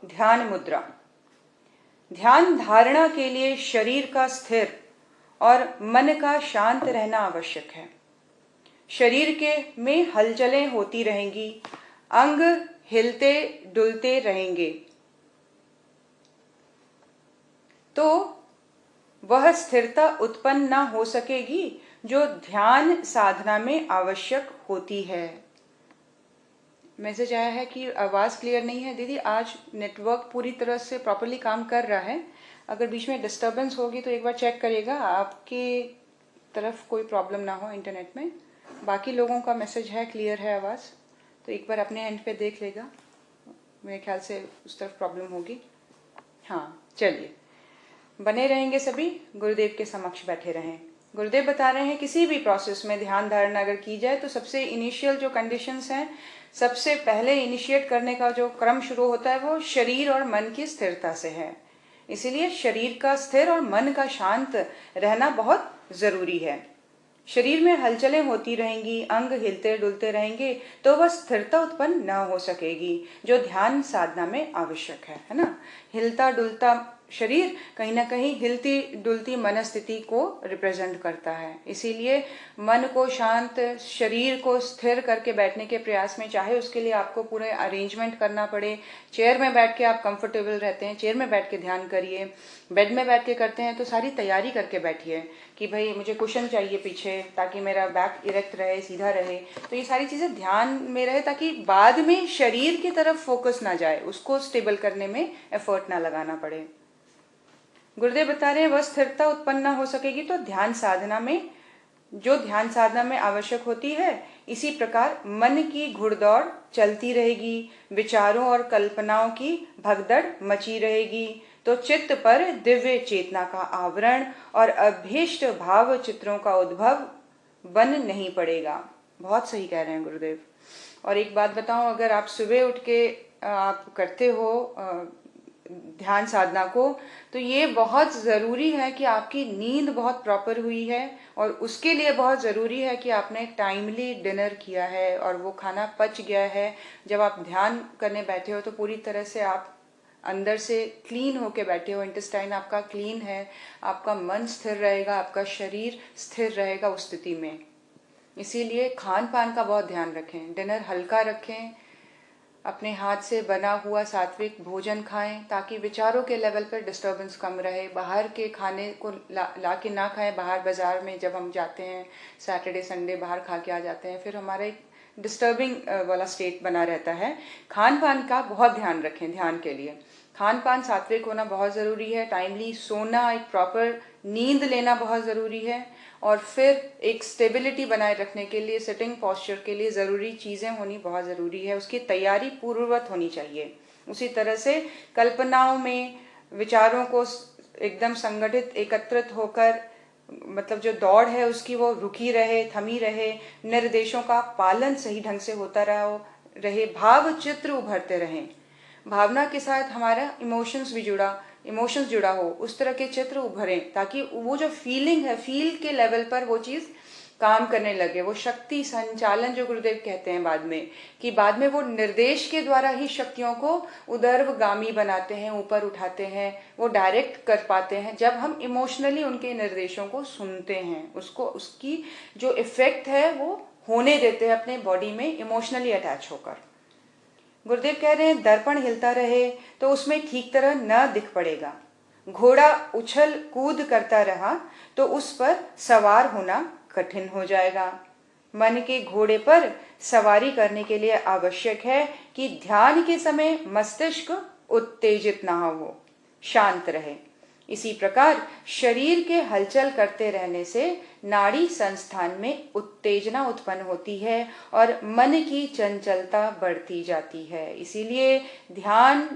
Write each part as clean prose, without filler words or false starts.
ध्यान मुद्रा। ध्यान धारणा के लिए शरीर का स्थिर और मन का शांत रहना आवश्यक है। शरीर के में हलचलें होती रहेंगी, अंग हिलते डुलते रहेंगे, तो वह स्थिरता उत्पन्न ना हो सकेगी जो ध्यान साधना में आवश्यक होती है। मैसेज आया है कि आवाज़ क्लियर नहीं है। दीदी, आज नेटवर्क पूरी तरह से प्रॉपरली काम कर रहा है। अगर बीच में डिस्टर्बेंस होगी तो एक बार चेक करिएगा, आपकी तरफ कोई प्रॉब्लम ना हो इंटरनेट में। बाकी लोगों का मैसेज है, क्लियर है आवाज़, तो एक बार अपने एंड पे देख लेगा। मेरे ख्याल से उस तरफ प्रॉब्लम होगी। हाँ, चलिए, बने रहेंगे सभी, गुरुदेव के समक्ष बैठे रहें। गुरुदेव बता रहे हैं किसी भी प्रोसेस में ध्यान धारणा अगर की जाए तो सबसे इनिशियल जो कंडीशंस हैं, सबसे पहले इनिशिएट करने का जो क्रम शुरू होता है वो शरीर और मन की स्थिरता से है। इसीलिए शरीर का स्थिर और मन का शांत रहना बहुत जरूरी है। शरीर में हलचलें होती रहेंगी, अंग हिलते डुलते रहेंगे, तो वह स्थिरता उत्पन्न न हो सकेगी जो ध्यान साधना में आवश्यक है ना। हिलता डुलता शरीर कहीं ना कहीं हिलती डुलती मनस्थिति को रिप्रेजेंट करता है। इसीलिए मन को शांत, शरीर को स्थिर करके बैठने के प्रयास में, चाहे उसके लिए आपको पूरे अरेंजमेंट करना पड़े, चेयर में बैठ के आप कंफर्टेबल रहते हैं, चेयर में बैठ के ध्यान करिए, बेड में बैठ के करते हैं तो सारी तैयारी करके बैठिए कि भाई मुझे कुशन चाहिए पीछे ताकि मेरा बैक इरेक्ट रहे, सीधा रहे। तो ये सारी चीज़ें ध्यान में रहे ताकि बाद में शरीर की तरफ फोकस ना जाए, उसको स्टेबल करने में एफर्ट ना लगाना पड़े। गुरुदेव बता रहे हैं वह स्थिरता उत्पन्न हो सकेगी तो ध्यान साधना में आवश्यक होती है। इसी प्रकार मन की घुड़दौड़ चलती रहेगी, विचारों और कल्पनाओं की भगदड़ मची रहेगी, तो चित्त पर दिव्य चेतना का आवरण और अभीष्ट भाव चित्रों का उद्भव बन नहीं पड़ेगा। बहुत सही कह रहे हैं गुरुदेव। और एक बात बताऊं, अगर आप सुबह उठ के आप करते हो ध्यान साधना को, तो ये बहुत ज़रूरी है कि आपकी नींद बहुत प्रॉपर हुई है, और उसके लिए बहुत ज़रूरी है कि आपने टाइमली डिनर किया है और वो खाना पच गया है। जब आप ध्यान करने बैठे हो तो पूरी तरह से आप अंदर से क्लीन होके बैठे हो, इंटेस्टाइन आपका क्लीन है, आपका मन स्थिर रहेगा, आपका शरीर स्थिर रहेगा उस स्थिति में। इसीलिए खान पान का बहुत ध्यान रखें, डिनर हल्का रखें, अपने हाथ से बना हुआ सात्विक भोजन खाएं ताकि विचारों के लेवल पर डिस्टर्बेंस कम रहे। बाहर के खाने को ला के ना खाएं। बाहर बाजार में जब हम जाते हैं, सैटरडे संडे बाहर खा के आ जाते हैं, फिर हमारा एक डिस्टर्बिंग वाला स्टेट बना रहता है। खान पान का बहुत ध्यान रखें। ध्यान के लिए खान पान सात्विक होना बहुत ज़रूरी है, टाइमली सोना, एक प्रॉपर नींद लेना बहुत ज़रूरी है, और फिर एक स्टेबिलिटी बनाए रखने के लिए सिटिंग पॉस्चर के लिए ज़रूरी चीज़ें होनी बहुत ज़रूरी है। उसकी तैयारी पूर्ववत होनी चाहिए। उसी तरह से कल्पनाओं में विचारों को एकदम संगठित एकत्रित होकर, मतलब जो दौड़ है उसकी वो रुकी रहे, थमी रहे, निर्देशों का पालन सही ढंग से होता रहे, भाव चित्र उभरते रहें, भावना के साथ हमारा इमोशंस जुड़ा हो, उस तरह के चित्र उभरें ताकि वो जो फीलिंग है, फील के लेवल पर वो चीज़ काम करने लगे। वो शक्ति संचालन जो गुरुदेव कहते हैं बाद में, कि बाद में वो निर्देश के द्वारा ही शक्तियों को उदर्वगामी बनाते हैं, ऊपर उठाते हैं, वो डायरेक्ट कर पाते हैं जब हम इमोशनली उनके निर्देशों को सुनते हैं, उसकी जो इफेक्ट है वो होने देते हैं अपने बॉडी में इमोशनली अटैच होकर। गुरुदेव कह रहे हैं दर्पण हिलता रहे तो उसमें ठीक तरह न दिख पड़ेगा। घोड़ा उछल कूद करता रहा तो उस पर सवार होना कठिन हो जाएगा। मन के घोड़े पर सवारी करने के लिए आवश्यक है कि ध्यान के समय मस्तिष्क उत्तेजित ना हो, शांत रहे। इसी प्रकार शरीर के हलचल करते रहने से नाड़ी संस्थान में उत्तेजना उत्पन्न होती है और मन की चंचलता बढ़ती जाती है। इसीलिए ध्यान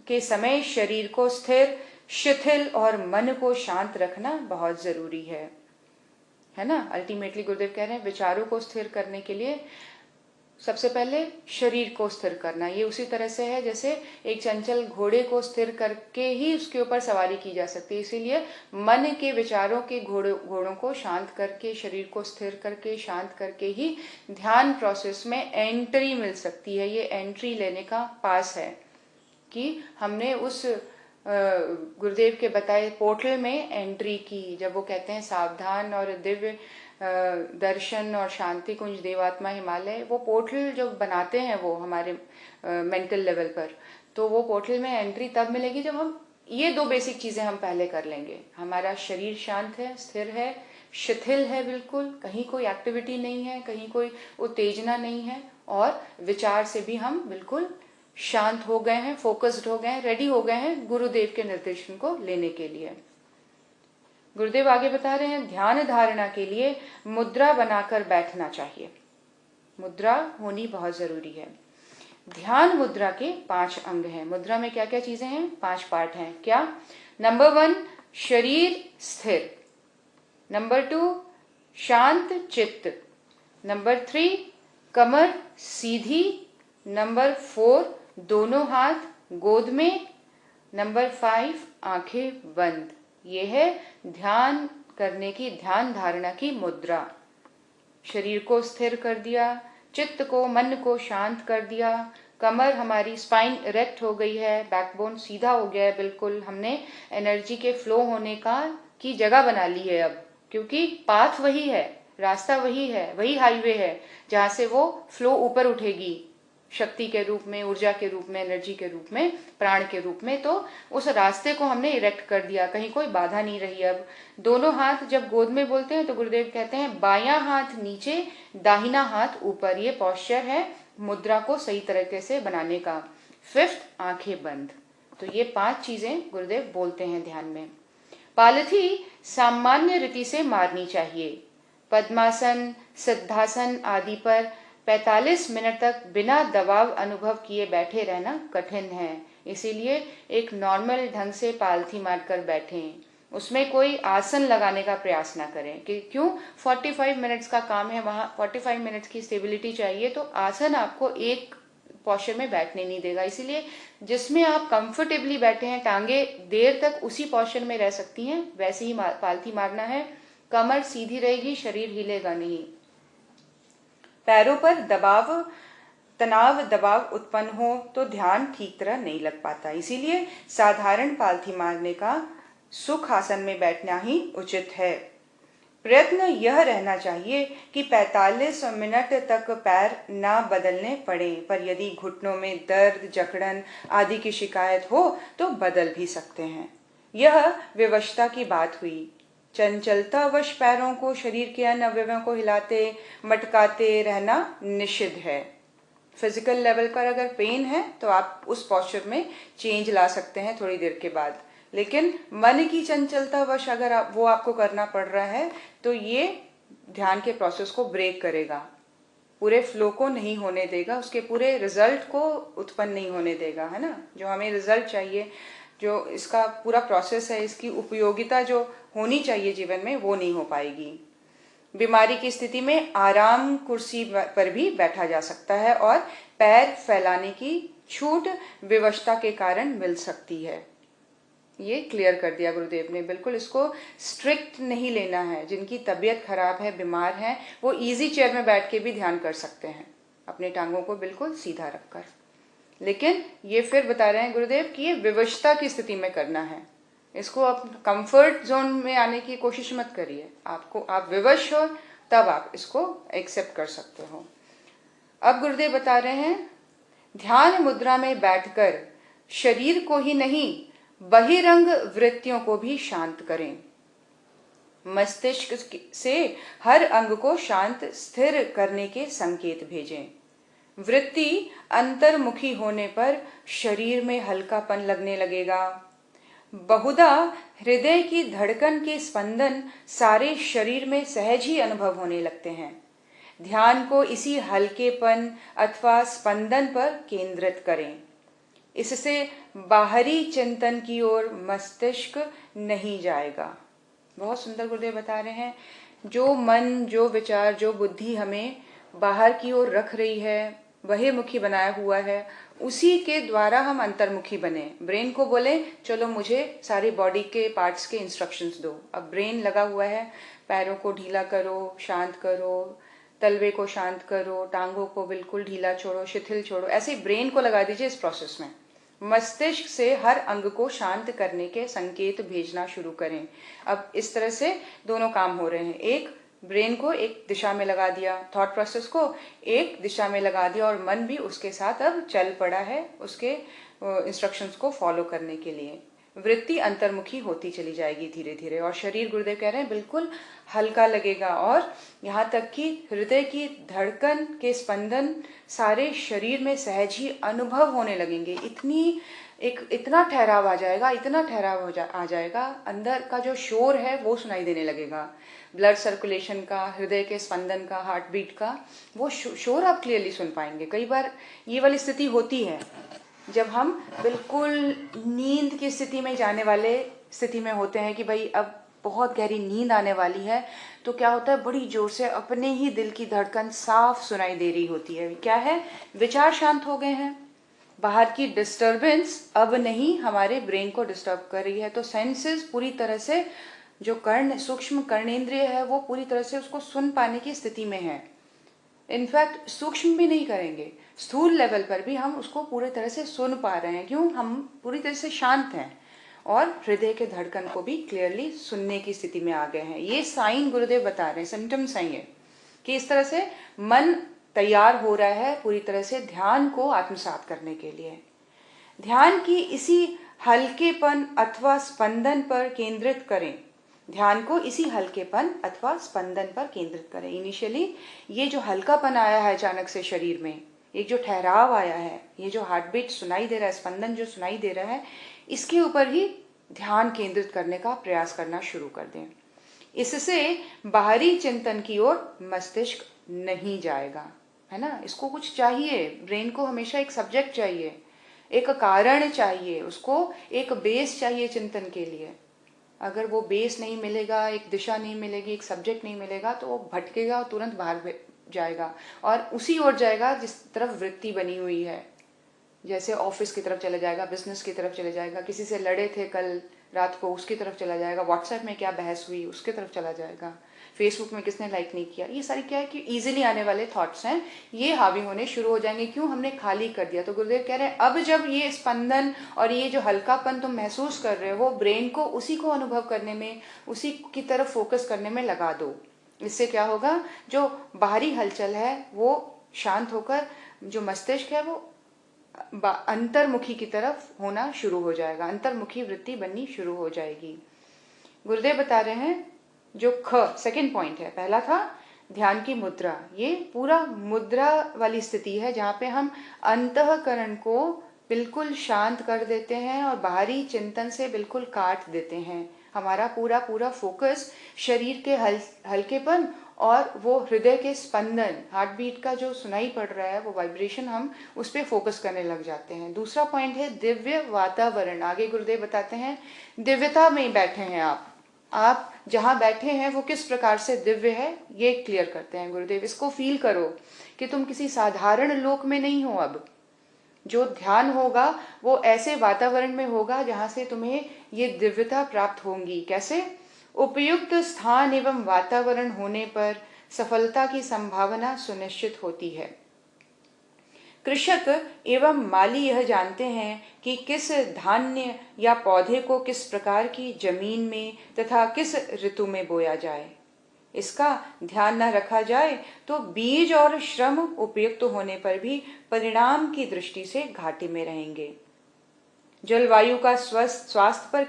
के समय शरीर को स्थिर, शिथिल और मन को शांत रखना बहुत जरूरी है ना। अल्टीमेटली गुरुदेव कह रहे हैं विचारों को स्थिर करने के लिए सबसे पहले शरीर को स्थिर करना। ये उसी तरह से है जैसे एक चंचल घोड़े को स्थिर करके ही उसके ऊपर सवारी की जा सकती है। इसीलिए मन के विचारों के घोड़ों को शांत करके, शरीर को स्थिर करके, शांत करके ही ध्यान प्रोसेस में एंट्री मिल सकती है। ये एंट्री लेने का पास है। कि हमने उस गुरुदेव के बताए पोर्टल में एंट्री की। जब वो कहते हैं सावधान और दिव्य दर्शन और शांति कुंज देवात्मा हिमालय, वो पोर्टल जो बनाते हैं वो हमारे मेंटल लेवल पर, तो वो पोर्टल में एंट्री तब मिलेगी जब हम ये दो बेसिक चीजें हम पहले कर लेंगे। हमारा शरीर शांत है, स्थिर है, शिथिल है, बिल्कुल कहीं कोई एक्टिविटी नहीं है, कहीं कोई उत्तेजना नहीं है, और विचार से भी हम बिल्कुल शांत हो गए हैं, फोकस्ड हो गए हैं, रेडी हो गए हैं गुरुदेव के निर्देशन को लेने के लिए। गुरुदेव आगे बता रहे हैं ध्यान धारणा के लिए मुद्रा बनाकर बैठना चाहिए। मुद्रा होनी बहुत जरूरी है। ध्यान मुद्रा के 5 अंग हैं। मुद्रा में क्या क्या चीजें हैं? 5 पार्ट हैं। क्या? नंबर 1 शरीर स्थिर, नंबर 2 शांत चित्त, नंबर 3 कमर सीधी, नंबर 4 दोनों हाथ गोद में, नंबर 5 आंखें बंद। ये है ध्यान करने की, ध्यान धारणा की मुद्रा। शरीर को स्थिर कर दिया, चित्त को, मन को शांत कर दिया, कमर हमारी स्पाइन इरेक्ट हो गई है, बैकबोन सीधा हो गया है बिल्कुल, हमने एनर्जी के फ्लो होने की जगह बना ली है अब, क्योंकि पाथ वही है, रास्ता वही है, वही हाईवे है जहां से वो फ्लो ऊपर उठेगी शक्ति के रूप में, ऊर्जा के रूप में, एनर्जी के रूप में, प्राण के रूप में। तो उस रास्ते को हमने इरेक्ट कर दिया, कहीं कोई बाधा नहीं रही अब। दोनों हाथ जब गोद में बोलते हैं तो गुरुदेव कहते हैं बायां हाथ नीचे, दाहिना हाथ ऊपर। ये पॉस्चर है मुद्रा को सही तरीके से बनाने का। 5th आंखें बंद। तो ये 5 चीजें गुरुदेव बोलते हैं ध्यान में। पालथी सामान्य रीति से मारनी चाहिए। पद्मासन, सिद्धासन आदि पर 45 मिनट तक बिना दबाव अनुभव किए बैठे रहना कठिन है, इसीलिए एक नॉर्मल ढंग से पालथी मारकर बैठें। उसमें कोई आसन लगाने का प्रयास ना करें कि क्यों, 45 मिनट्स का काम है, वहां 45 मिनट्स की स्टेबिलिटी चाहिए, तो आसन आपको एक पोस्चर में बैठने नहीं देगा। इसीलिए जिसमें आप कंफर्टेबली बैठे हैं, टांगे देर तक उसी पोस्चर में रह सकती हैं, वैसे ही पालथी मारना है। कमर सीधी रहेगी, शरीर हिलेगा नहीं। पैरों पर तनाव दबाव उत्पन्न हो तो ध्यान ठीक तरह नहीं लग पाता। इसीलिए साधारण पालथी मारने का सुख आसन में बैठना ही उचित है। प्रयत्न यह रहना चाहिए कि 45 मिनट तक पैर ना बदलने पड़े, पर यदि घुटनों में दर्द, जकड़न आदि की शिकायत हो तो बदल भी सकते हैं। यह विवशता की बात हुई। चंचलतावश पैरों को शरीर के अन्य अवयवों को हिलाते मटकाते रहना निषिद्ध है। फिजिकल लेवल पर अगर पेन है तो आप उस पोस्चर में चेंज ला सकते हैं थोड़ी देर के बाद, लेकिन मन की चंचलतावश अगर वो आपको करना पड़ रहा है तो ये ध्यान के प्रोसेस को ब्रेक करेगा, पूरे फ्लो को नहीं होने देगा, उसके पूरे रिजल्ट को उत्पन्न नहीं होने देगा, है ना। जो हमें रिजल्ट चाहिए, जो इसका पूरा प्रोसेस है, इसकी उपयोगिता जो होनी चाहिए जीवन में, वो नहीं हो पाएगी। बीमारी की स्थिति में आराम कुर्सी पर भी बैठा जा सकता है और पैर फैलाने की छूट विवशता के कारण मिल सकती है। ये क्लियर कर दिया गुरुदेव ने, बिल्कुल इसको स्ट्रिक्ट नहीं लेना है। जिनकी तबीयत खराब है, बीमार है, वो इजी चेयर में बैठ के भी ध्यान कर सकते हैं, अपने टांगों को बिल्कुल सीधा रखकर। लेकिन ये फिर बता रहे हैं गुरुदेव कि ये विवशता की स्थिति में करना है, इसको आप कंफर्ट जोन में आने की कोशिश मत करिए। आप विवश हो तब आप इसको एक्सेप्ट कर सकते हो। अब गुरुदेव बता रहे हैं ध्यान मुद्रा में बैठकर शरीर को ही नहीं बहिरंग वृत्तियों को भी शांत करें। मस्तिष्क से हर अंग को शांत स्थिर करने के संकेत भेजें। वृत्ति अंतर्मुखी होने पर शरीर में हल्कापन लगने लगेगा। बहुधा हृदय की धड़कन के स्पंदन सारे शरीर में सहज ही अनुभव होने लगते हैं। ध्यान को इसी हल्केपन अथवा स्पंदन पर केंद्रित करें। इससे बाहरी चिंतन की ओर मस्तिष्क नहीं जाएगा। बहुत सुंदर गुरुदेव बता रहे हैं, जो मन, जो विचार, जो बुद्धि हमें बाहर की ओर रख रही है, बहिर्मुखी बनाया हुआ है, उसी के द्वारा हम अंतर्मुखी बने। ब्रेन को बोले चलो मुझे सारी बॉडी के पार्ट्स के इंस्ट्रक्शंस दो। अब ब्रेन लगा हुआ है, पैरों को ढीला करो, शांत करो, तलवे को शांत करो, टांगों को बिल्कुल ढीला छोड़ो, शिथिल छोड़ो, ऐसे ब्रेन को लगा दीजिए इस प्रोसेस में। मस्तिष्क से हर अंग को शांत करने के संकेत भेजना शुरू करें। अब इस तरह से दोनों काम हो रहे हैं, एक ब्रेन को एक दिशा में लगा दिया, थॉट प्रोसेस को एक दिशा में लगा दिया और मन भी उसके साथ अब चल पड़ा है उसके इंस्ट्रक्शंस को फॉलो करने के लिए। वृत्ति अंतर्मुखी होती चली जाएगी धीरे धीरे और शरीर, गुरुदेव कह रहे हैं, बिल्कुल हल्का लगेगा और यहाँ तक कि हृदय की धड़कन के स्पंदन सारे शरीर में सहज ही अनुभव होने लगेंगे। इतना ठहराव आ जाएगा, इतना ठहराव आ जाएगा, अंदर का जो शोर है वो सुनाई देने लगेगा, ब्लड सर्कुलेशन का, हृदय के स्पंदन का, हार्ट बीट का, वो शोर आप क्लियरली सुन पाएंगे। कई बार ये वाली स्थिति होती है जब हम बिल्कुल नींद की स्थिति में जाने वाले स्थिति में होते हैं कि भाई अब बहुत गहरी नींद आने वाली है, तो क्या होता है, बड़ी जोर से अपने ही दिल की धड़कन साफ सुनाई दे रही होती है। क्या है, विचार शांत हो गए हैं, बाहर की डिस्टरबेंस अब नहीं हमारे ब्रेन को डिस्टर्ब कर रही है, तो सेंसेस पूरी तरह से, जो सूक्ष्म कर्णेंद्रिय है वो पूरी तरह से उसको सुन पाने की स्थिति में है। इनफैक्ट सूक्ष्म भी नहीं करेंगे, स्थूल लेवल पर भी हम उसको पूरी तरह से सुन पा रहे हैं। क्यों? हम पूरी तरह से शांत हैं और हृदय के धड़कन को भी क्लियरली सुनने की स्थिति में आ गए हैं। ये साइन गुरुदेव बता रहे हैं, सिम्टम्स हैं ये, कि इस तरह से मन तैयार हो रहा है पूरी तरह से ध्यान को आत्मसात करने के लिए। ध्यान की इसी हल्केपन अथवा स्पंदन पर केंद्रित करें, ध्यान को इसी हल्केपन अथवा स्पंदन पर केंद्रित करें। इनिशियली ये जो हल्कापन आया है अचानक से शरीर में, एक जो ठहराव आया है, ये जो हार्ट बीट सुनाई दे रहा है, स्पंदन जो सुनाई दे रहा है, इसके ऊपर ही ध्यान केंद्रित करने का प्रयास करना शुरू कर दें। इससे बाहरी चिंतन की ओर मस्तिष्क नहीं जाएगा, है ना। इसको कुछ चाहिए, ब्रेन को हमेशा एक सब्जेक्ट चाहिए, एक कारण चाहिए, उसको एक बेस चाहिए चिंतन के लिए। अगर वो बेस नहीं मिलेगा, एक दिशा नहीं मिलेगी, एक सब्जेक्ट नहीं मिलेगा, तो वो भटकेगा और तुरंत बाहर जाएगा और उसी ओर जाएगा जिस तरफ वृत्ति बनी हुई है। जैसे ऑफिस की तरफ चला जाएगा, बिजनेस की तरफ चले जाएगा, किसी से लड़े थे कल रात को उसकी तरफ चला जाएगा, व्हाट्सएप में क्या बहस हुई उसके तरफ चला जाएगा, फेसबुक में किसने लाइक नहीं किया। ये सारी क्या है कि इजीली आने वाले थॉट्स हैं, ये हावी होने शुरू हो जाएंगे। क्यों? हमने खाली कर दिया। तो गुरुदेव कह रहे हैं अब जब ये स्पंदन और ये जो हल्कापन तुम महसूस कर रहे हो, ब्रेन को उसी को अनुभव करने में, उसी की तरफ फोकस करने में लगा दो। इससे क्या होगा, जो बाहरी हलचल है वो शांत होकर जो मस्तिष्क है वो अंतर्मुखी की तरफ होना शुरू हो जाएगा, अंतर्मुखी वृत्ति बननी शुरू हो जाएगी। गुरुदेव बता रहे हैं जो सेकंड पॉइंट है, पहला था ध्यान की मुद्रा, ये पूरा मुद्रा वाली स्थिति है जहाँ पे हम अंतःकरण को बिल्कुल शांत कर देते हैं और बाहरी चिंतन से बिल्कुल काट देते हैं। हमारा पूरा फोकस शरीर के हल्केपन और वो हृदय के स्पंदन, हार्ट बीट का जो सुनाई पड़ रहा है वो वाइब्रेशन, हम उस पर फोकस करने लग जाते हैं। दूसरा पॉइंट है दिव्य वातावरण। आगे गुरुदेव बताते हैं दिव्यता में बैठे हैं आप जहाँ बैठे हैं वो किस प्रकार से दिव्य है, ये क्लियर करते हैं गुरुदेव। इसको फील करो कि तुम किसी साधारण लोक में नहीं हो। अब जो ध्यान होगा वो ऐसे वातावरण में होगा जहाँ से तुम्हें ये दिव्यता प्राप्त होंगी। कैसे? उपयुक्त स्थान एवं वातावरण होने पर सफलता की संभावना सुनिश्चित होती है। कृषक एवं माली यह जानते हैं कि किस धान्य या पौधे को किस प्रकार की जमीन में तथा किस ऋतु में बोया जाए। इसका ध्यान न रखा जाए तो बीज और श्रम उपयुक्त होने पर भी परिणाम की दृष्टि से घाटे में रहेंगे। जलवायु का स्वास्थ्य पर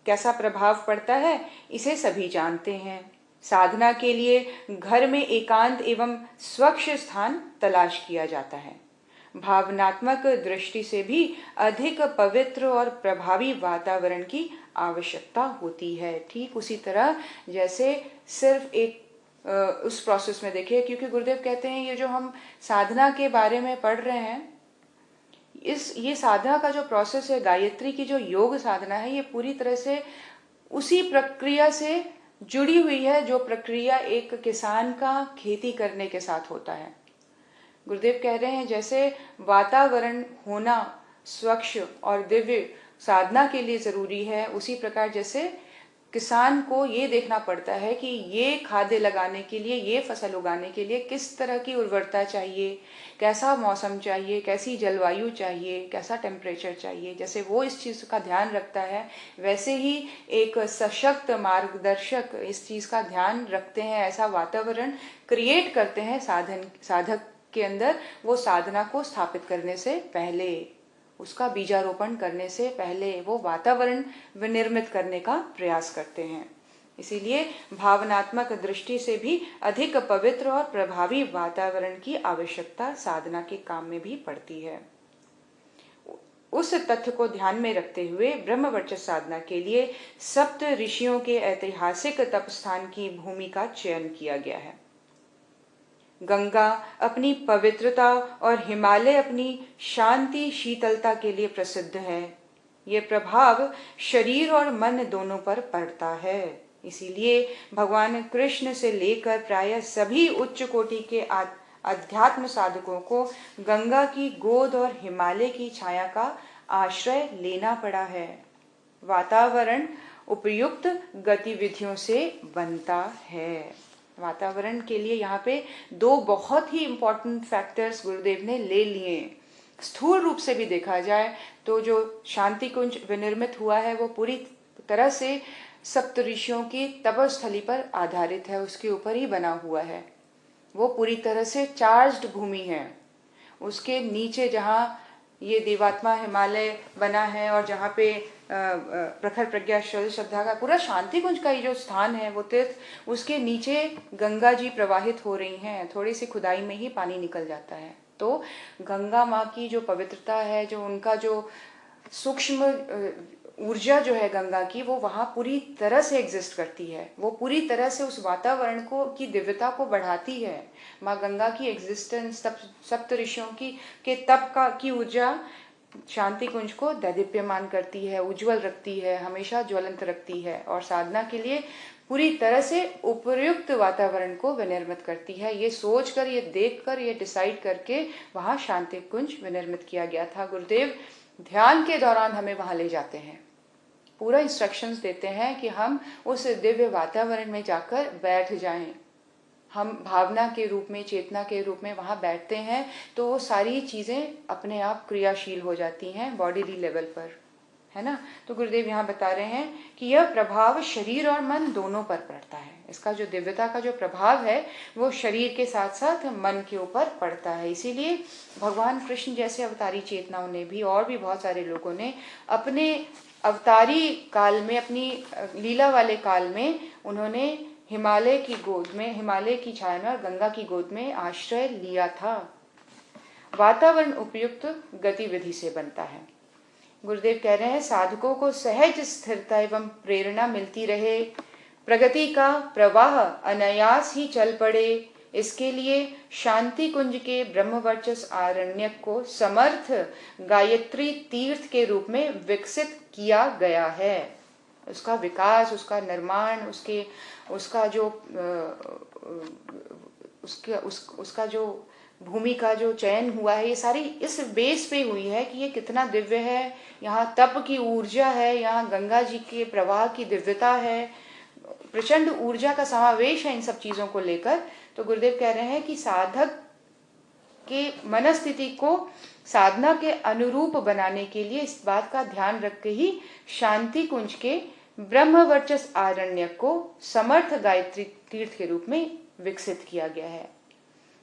कैसा प्रभाव पड़ता है, इसे सभी जानते हैं। साधना के लिए घर में एकांत एवं स्वच्छ स्थान तलाश किया जाता है। भावनात्मक दृष्टि से भी अधिक पवित्र और प्रभावी वातावरण की आवश्यकता होती है। ठीक उसी तरह जैसे सिर्फ एक उस प्रोसेस में देखिए, क्योंकि गुरुदेव कहते हैं ये जो हम साधना के बारे में पढ़ रहे हैं, ये साधना का जो प्रोसेस है, गायत्री की जो योग साधना है, ये पूरी तरह से उसी प्रक्रिया से जुड़ी हुई है जो प्रक्रिया एक किसान का खेती करने के साथ होता है। गुरुदेव कह रहे हैं जैसे वातावरण होना स्वच्छ और दिव्य साधना के लिए जरूरी है, उसी प्रकार जैसे किसान को ये देखना पड़ता है कि ये खाद्य लगाने के लिए, ये फसल उगाने के लिए किस तरह की उर्वरता चाहिए, कैसा मौसम चाहिए, कैसी जलवायु चाहिए, कैसा टेम्परेचर चाहिए। जैसे वो इस चीज़ का ध्यान रखता है, वैसे ही एक सशक्त मार्गदर्शक इस चीज़ का ध्यान रखते हैं, ऐसा वातावरण क्रिएट करते हैं साधक के अंदर, वो साधना को स्थापित करने से पहले, उसका बीजारोपण करने से पहले वो वातावरण विनिर्मित करने का प्रयास करते हैं। इसीलिए भावनात्मक दृष्टि से भी अधिक पवित्र और प्रभावी वातावरण की आवश्यकता साधना के काम में भी पड़ती है। उस तथ्य को ध्यान में रखते हुए ब्रह्मवर्चस्व साधना के लिए सप्त ऋषियों के ऐतिहासिक तपस्थान की भूमि का चयन किया गया है। गंगा अपनी पवित्रता और हिमालय अपनी शांति शीतलता के लिए प्रसिद्ध है। ये प्रभाव शरीर और मन दोनों पर पड़ता है। इसीलिए भगवान कृष्ण से लेकर प्रायः सभी उच्च कोटि के अध्यात्म साधकों को गंगा की गोद और हिमालय की छाया का आश्रय लेना पड़ा है। वातावरण उपयुक्त गतिविधियों से बनता है। वातावरण के लिए यहाँ पे दो बहुत ही इम्पोर्टेंट फैक्टर्स गुरुदेव ने ले लिए। स्थूल रूप से भी देखा जाए तो जो शांति कुंज विनिर्मित हुआ है वो पूरी तरह से सप्त ऋषियों की तपस्थली पर आधारित है, उसके ऊपर ही बना हुआ है। वो पूरी तरह से चार्ज्ड भूमि है। उसके नीचे जहाँ ये देवात्मा हिमालय बना है और जहाँ पे प्रखर प्रज्ञा श्रद्धा का पूरा शांति कुंज का ये जो स्थान है वो तीर्थ, उसके नीचे गंगा जी प्रवाहित हो रही हैं। थोड़ी सी खुदाई में ही पानी निकल जाता है। तो गंगा माँ की जो पवित्रता है, जो उनका जो सूक्ष्म ऊर्जा जो है गंगा की, वो वहाँ पूरी तरह से एग्जिस्ट करती है। वो पूरी तरह से उस वातावरण को की दिव्यता को बढ़ाती है। माँ गंगा की एग्जिस्टेंस, सप्त ऋषियों के तप की ऊर्जा शांति कुंज को दैदीप्यमान करती है, उज्जवल रखती है, हमेशा ज्वलंत रखती है और साधना के लिए पूरी तरह से उपयुक्त वातावरण को विनिर्मित करती है। ये सोचकर, ये देखकर, ये डिसाइड करके वहाँ शांति कुंज विनिर्मित किया गया था। गुरुदेव ध्यान के दौरान हमें वहाँ ले जाते हैं, पूरा इंस्ट्रक्शंस देते हैं कि हम उस दिव्य वातावरण में जाकर बैठ जाएं। हम भावना के रूप में, चेतना के रूप में वहाँ बैठते हैं तो वो सारी चीज़ें अपने आप क्रियाशील हो जाती हैं बॉडीली लेवल पर, है ना। तो गुरुदेव यहाँ बता रहे हैं कि यह प्रभाव शरीर और मन दोनों पर पड़ता है। इसका जो दिव्यता का जो प्रभाव है वो शरीर के साथ साथ मन के ऊपर पड़ता है। इसीलिए भगवान कृष्ण जैसे अवतारी चेतनाओं ने भी, और भी बहुत सारे लोगों ने अपने अवतारी काल में, अपनी लीला वाले काल में, उन्होंने हिमालय की गोद में, हिमालय की छाया में और गंगा की गोद में आश्रय लिया था। वातावरण उपयुक्त गतिविधि से बनता है। गुरुदेव कह रहे हैं साधकों को सहज स्थिरता एवं प्रेरणा मिलती रहे, प्रगति का प्रवाह अनायास ही चल पड़े, इसके लिए शांति कुंज के ब्रह्मवर्चस्व आरण्यक को समर्थ गायत्री तीर्थ के रूप में विकसित किया गया है। उसका विकास, उसका निर्माण, उसका जो भूमि का जो चयन हुआ है, ये सारी इस बेस पे हुई है कि ये कितना दिव्य है। यहाँ तप की ऊर्जा है, यहाँ गंगा जी के प्रवाह की दिव्यता है, प्रचंड ऊर्जा का समावेश है इन सब चीजों को लेकर। तो गुरुदेव कह रहे हैं कि साधक के मनस्थिति को साधना के अनुरूप बनाने के लिए इस बात का ध्यान रख के ही शांति कुंज के ब्रह्मवर्चस्व आरण्य को समर्थ गायत्री तीर्थ के रूप में विकसित किया गया है।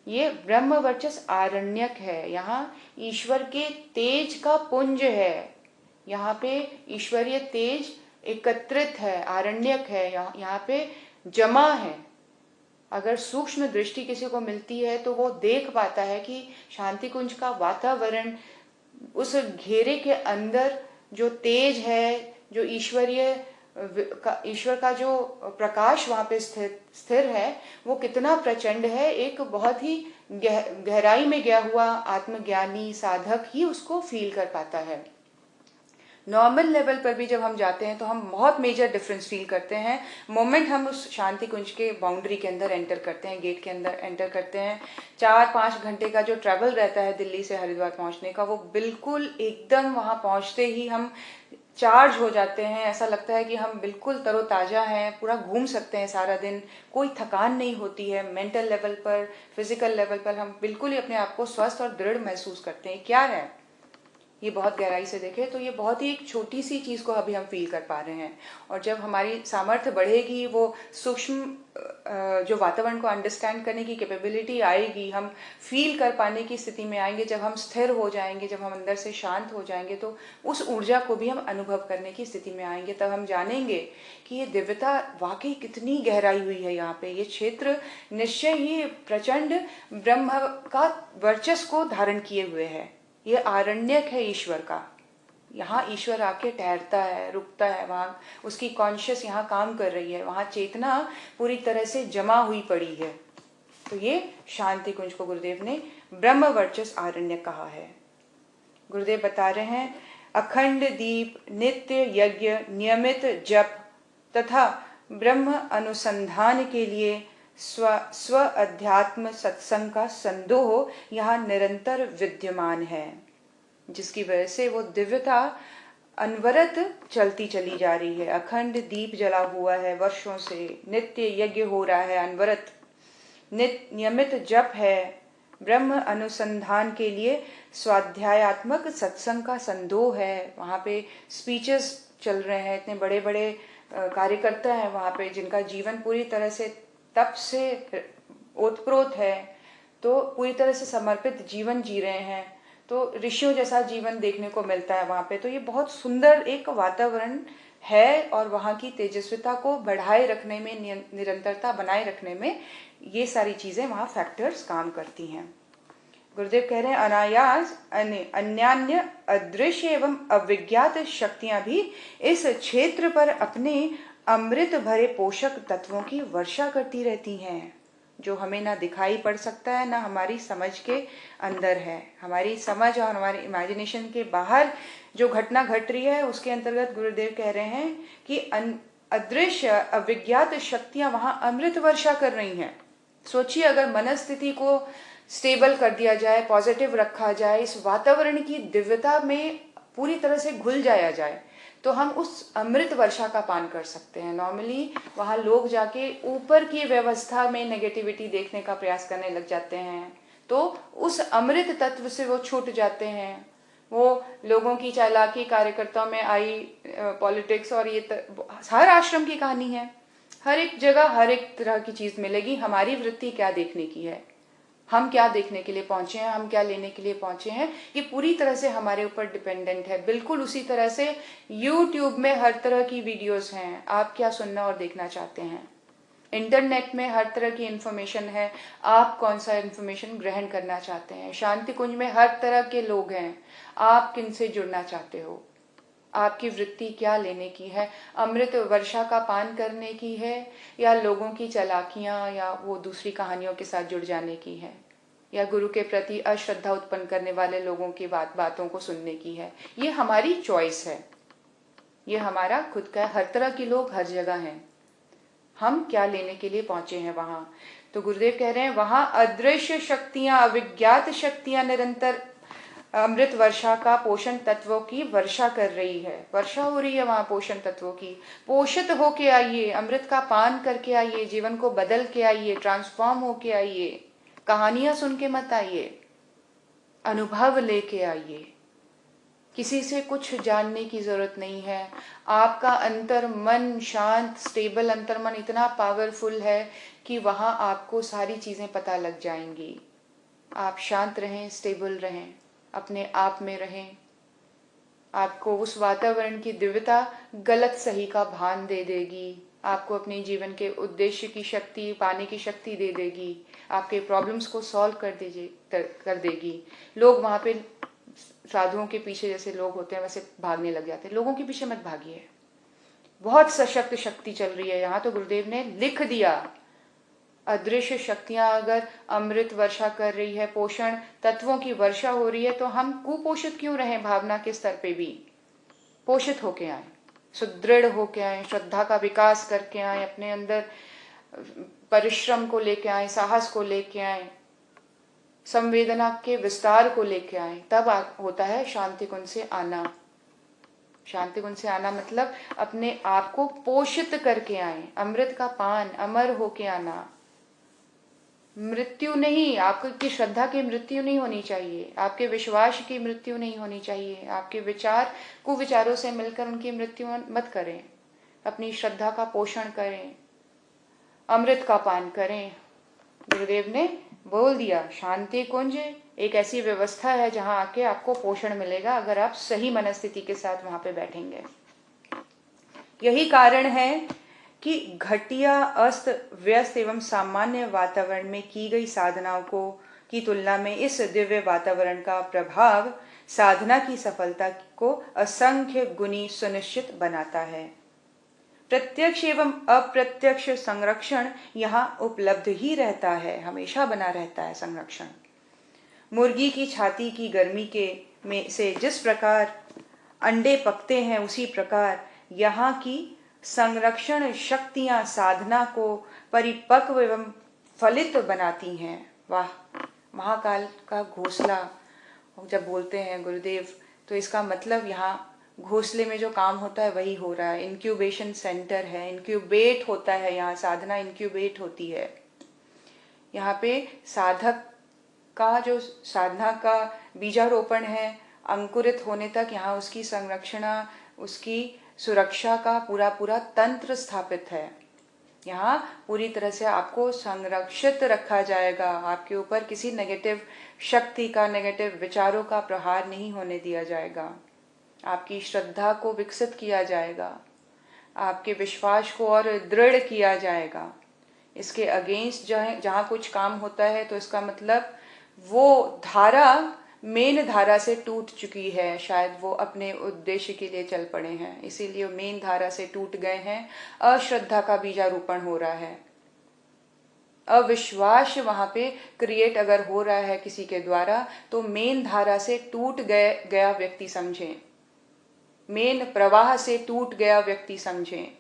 ये ब्रह्मवर्चस्व आरण्यक है, यहाँ ईश्वर के तेज का पुंज है। यहाँ पे ईश्वरीय तेज एकत्रित है, आरण्यक है, यहाँ पे जमा है। अगर सूक्ष्म दृष्टि किसी को मिलती है तो वो देख पाता है कि शांति कुंज का वातावरण, उस घेरे के अंदर जो तेज है, जो ईश्वर का जो प्रकाश वहाँ पे स्थिर है, वो कितना प्रचंड है। एक बहुत ही गहराई में गया हुआ आत्मज्ञानी साधक ही उसको फील कर पाता है। नॉर्मल लेवल पर भी जब हम जाते हैं तो हम बहुत मेजर डिफरेंस फील करते हैं मोमेंट हम उस शांति कुंज के बाउंड्री के अंदर एंटर करते हैं, गेट के अंदर एंटर करते हैं। 4-5 घंटे का जो ट्रैवल रहता है दिल्ली से हरिद्वार पहुंचने का, वो बिल्कुल एकदम वहां पहुंचते ही हम चार्ज हो जाते हैं, ऐसा लगता है कि हम बिल्कुल तरोताज़ा हैं, पूरा घूम सकते हैं सारा दिन, कोई थकान नहीं होती है। मेंटल लेवल पर, फिजिकल लेवल पर हम बिल्कुल ही अपने आप को स्वस्थ और दृढ़ महसूस करते हैं। क्या है ये? बहुत गहराई से देखें तो ये बहुत ही एक छोटी सी चीज़ को अभी हम फील कर पा रहे हैं। और जब हमारी सामर्थ्य बढ़ेगी, वो सूक्ष्म जो वातावरण को अंडरस्टैंड करने की कैपेबिलिटी आएगी, हम फील कर पाने की स्थिति में आएंगे, जब हम स्थिर हो जाएंगे, जब हम अंदर से शांत हो जाएंगे, तो उस ऊर्जा को भी हम अनुभव करने की स्थिति में आएंगे। तब हम जानेंगे कि ये दिव्यता वाकई कितनी गहराई हुई है यहाँ पे। ये क्षेत्र निश्चय ही प्रचंड ब्रह्म का वर्चस्व को धारण किए हुए है। ये आरण्यक है ईश्वर का। यहाँ ईश्वर आके ठहरता है, रुकता है, वहाँ उसकी कॉन्शियस यहाँ काम कर रही है, वहाँ चेतना पूरी तरह से जमा हुई पड़ी है। तो ये शांति कुंज को गुरुदेव ने ब्रह्म वर्चस्व आरण्य कहा है। गुरुदेव बता रहे हैं, अखंड दीप, नित्य यज्ञ, नियमित जप तथा ब्रह्म अनुसंधान के लिए स्व अध्यात्म सत्संग का संदोह यहाँ निरंतर विद्यमान है, जिसकी वजह से वो दिव्यता अनवरत चलती चली जा रही है। अखंड दीप जला हुआ है वर्षों से, नित्य यज्ञ हो रहा है अनवरत, नियमित जप है, ब्रह्म अनुसंधान के लिए स्वाध्यायात्मक सत्संग का संदोह है। वहाँ पे स्पीचेस चल रहे हैं, इतने बड़े बड़े कार्यकर्ता हैं वहाँ पे, जिनका जीवन पूरी तरह से तप से ओतप्रोत है, तो पूरी तरह से समर्पित जीवन जी रहे हैं। तो ऋषियों जैसा जीवन देखने को मिलता है वहाँ पे। तो ये बहुत सुंदर एक वातावरण है, और वहाँ की तेजस्विता को बढ़ाए रखने में, निरंतरता बनाए रखने में ये सारी चीजें वहाँ फैक्टर्स काम करती हैं। गुरुदेव कह रहे हैं, अनायास अन्यान्य अदृश्य एवं अविज्ञात शक्तियां भी इस क्षेत्र पर अपने अमृत भरे पोषक तत्वों की वर्षा करती रहती हैं, जो हमें ना दिखाई पड़ सकता है, ना हमारी समझ के अंदर है। हमारी समझ और हमारी इमेजिनेशन के बाहर जो घटना घट रही है, उसके अंतर्गत गुरुदेव कह रहे हैं कि अदृश्य अविज्ञात शक्तियां वहां अमृत वर्षा कर रही हैं। सोचिए, अगर मनस्थिति को स्टेबल कर दिया जाए, पॉजिटिव रखा जाए, इस वातावरण की दिव्यता में पूरी तरह से घुल जाया जाए, तो हम उस अमृत वर्षा का पान कर सकते हैं। नॉर्मली वहाँ लोग जाके ऊपर की व्यवस्था में नेगेटिविटी देखने का प्रयास करने लग जाते हैं, तो उस अमृत तत्व से वो छूट जाते हैं। वो लोगों की चालाकी, कार्यकर्ताओं में आई पॉलिटिक्स, और ये हर आश्रम की कहानी है। हर एक जगह हर एक तरह की चीज मिलेगी। हमारी वृत्ति क्या देखने की है, हम क्या देखने के लिए पहुंचे हैं, हम क्या लेने के लिए पहुंचे हैं, ये पूरी तरह से हमारे ऊपर डिपेंडेंट है। बिल्कुल उसी तरह से YouTube में हर तरह की वीडियोस हैं, आप क्या सुनना और देखना चाहते हैं। इंटरनेट में हर तरह की इंफॉर्मेशन है, आप कौन सा इंफॉर्मेशन ग्रहण करना चाहते हैं। शांति कुंज में हर तरह के लोग हैं, आप किन से जुड़ना चाहते हो, आपकी वृत्ति क्या लेने की है। अमृत वर्षा का पान करने की है, या लोगों की चालाकियां या वो दूसरी कहानियों के साथ जुड़ जाने की है, या गुरु के प्रति अश्रद्धा उत्पन्न करने वाले लोगों की बातों को सुनने की है। ये हमारी चॉइस है, ये हमारा खुद का। हर तरह के लोग हर जगह हैं, हम क्या लेने के लिए पहुंचे हैं वहां। तो गुरुदेव कह रहे हैं, वहां अदृश्य शक्तियां, अविज्ञात शक्तियां निरंतर अमृत वर्षा का पोषण तत्वों की वर्षा कर रही है। वर्षा हो रही है वहां पोषण तत्वों की। पोषित होके आइए, अमृत का पान करके आइए, जीवन को बदल के आइए, ट्रांसफॉर्म होके आइए। कहानियां सुन के मत आइए, अनुभव लेके आइए। किसी से कुछ जानने की जरूरत नहीं है। आपका अंतर मन शांत, स्टेबल अंतर मन इतना पावरफुल है कि वहां आपको सारी चीजें पता लग जाएंगी। आप शांत रहें, स्टेबल रहें, अपने आप में रहें। आपको उस वातावरण की दिव्यता गलत सही का भान दे देगी, आपको अपने जीवन के उद्देश्य की शक्ति पाने की शक्ति दे देगी, आपके प्रॉब्लम्स को सॉल्व कर देगी। लोग वहां पे साधुओं के पीछे जैसे लोग होते हैं वैसे भागने लग जाते हैं। लोगों के पीछे मत भागिए, बहुत सशक्त शक्ति चल रही है यहाँ। तो गुरुदेव ने लिख दिया, अदृश्य शक्तियां अगर अमृत वर्षा कर रही है, पोषण तत्वों की वर्षा हो रही है, तो हम कुपोषित क्यों रहें। भावना के स्तर पे भी पोषित होके आए, सुदृढ़ होके आए, श्रद्धा का विकास करके आए, अपने अंदर परिश्रम को लेके आए, साहस को लेके आए, संवेदना के विस्तार को लेके आए। तब होता है शांति कुंज से आना। शांति कुंज से आना मतलब अपने आप को पोषित करके आए, अमृत का पान, अमर होके आना। मृत्यु नहीं, आपकी श्रद्धा की मृत्यु नहीं होनी चाहिए, आपके विश्वास की मृत्यु नहीं होनी चाहिए, आपके विचार कुविचारों से मिलकर उनकी मृत्यु मत करें। अपनी श्रद्धा का पोषण करें, अमृत का पान करें। गुरुदेव ने बोल दिया, शांति कुंज एक ऐसी व्यवस्था है जहां आके आपको पोषण मिलेगा अगर आप सही मनस्थिति के साथ वहां पे बैठेंगे। यही कारण है कि घटिया, अस्त व्यस्त एवं सामान्य वातावरण में की गई साधनाओं की तुलना में इस दिव्य वातावरण का प्रभाव साधना की सफलता को असंख्य गुनी सुनिश्चित बनाता है। प्रत्यक्ष एवं अप्रत्यक्ष संरक्षण यहाँ उपलब्ध ही रहता है, हमेशा बना रहता है संरक्षण। मुर्गी की छाती की गर्मी के में से जिस प्रकार अंडे पकते हैं, उसी प्रकार यहाँ की संरक्षण शक्तियां साधना को परिपक्व एवं फलित बनाती हैं। वाह, महाकाल का घोंसला जब बोलते हैं गुरुदेव, तो इसका मतलब यहाँ घोंसले में जो काम होता है वही हो रहा है। इंक्यूबेशन सेंटर है, इंक्यूबेट होता है, यहाँ साधना इंक्यूबेट होती है। यहाँ पे साधक का जो साधना का बीजारोपण है, अंकुरित होने तक यहाँ उसकी संरक्षणा, उसकी सुरक्षा का पूरा पूरा तंत्र स्थापित है। यहाँ पूरी तरह से आपको संरक्षित रखा जाएगा। आपके ऊपर किसी नेगेटिव शक्ति का, नेगेटिव विचारों का प्रहार नहीं होने दिया जाएगा। आपकी श्रद्धा को विकसित किया जाएगा, आपके विश्वास को और दृढ़ किया जाएगा। इसके अगेंस्ट जहाँ कुछ काम होता है तो इसका मतलब वो धारा मेन धारा से टूट चुकी है, शायद वो अपने उद्देश्य के लिए चल पड़े हैं, इसीलिए मेन धारा से टूट गए हैं। अश्रद्धा का बीजारोपण हो रहा है, अविश्वास वहां पे क्रिएट अगर हो रहा है किसी के द्वारा, तो मेन धारा से टूट गया व्यक्ति समझें, मेन प्रवाह से टूट गया व्यक्ति समझें।